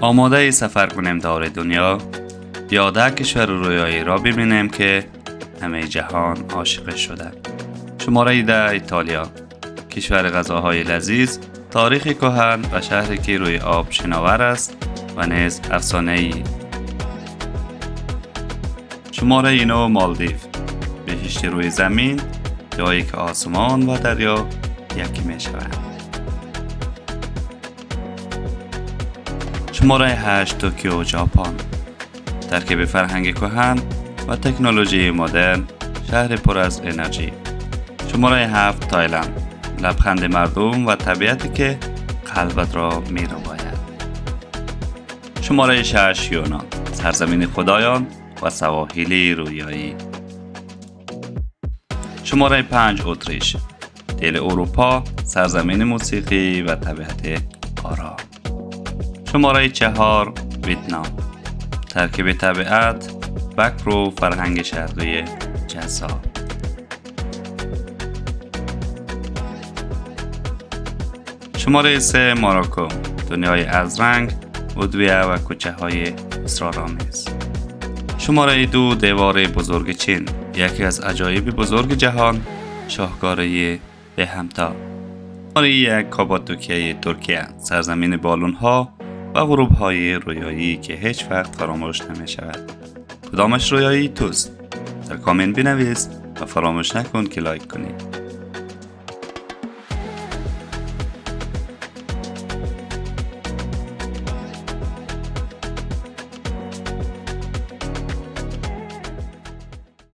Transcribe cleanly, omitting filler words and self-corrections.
آماده ای سفر کنیم دور دنیا یا ده کشور رویایی را ببینیم که همه جهان عاشق شده. شماره 10 ایتالیا، کشور غذاهای لذیذ، تاریخ کهن و شهری که روی آب شناور است و نیز افسانه‌ای. شماره 9 مالدیو، بهشت روی زمین، جایی که آسمان و دریا یکی می شوند. شماره 8 توکیو، ژاپن، ترکیب فرهنگ کهن و تکنولوژی مدرن، شهر پر از انرژی. شماره 7 تایلند، لبخند مردم و طبیعتی که قلبت را می رو باید. شماره 6 یونان، سرزمین خدایان و سواحل رویایی. شماره 5 اتریش، دل اروپا، سرزمین موسیقی و طبیعت آرام. شماره 4 ویتنام، ترکیب طبیعت، فکر و فرهنگ شرقی جذاب. شماره 3 ماروکو، دنیای از رنگ، ادویه و کوچه های اسرارآمیز. شماره 2 دیوار بزرگ چین، یکی از عجایب بزرگ جهان، شاهکاره بهمتا. شماره 1 کاپادوکیای ترکیه، سرزمین بالون ها و غروب های رویایی که هیچ وقت فراموش نمی شود. کدامش رویایی توست؟ در کامنت بنویس و فراموش نکن که لایک کنی.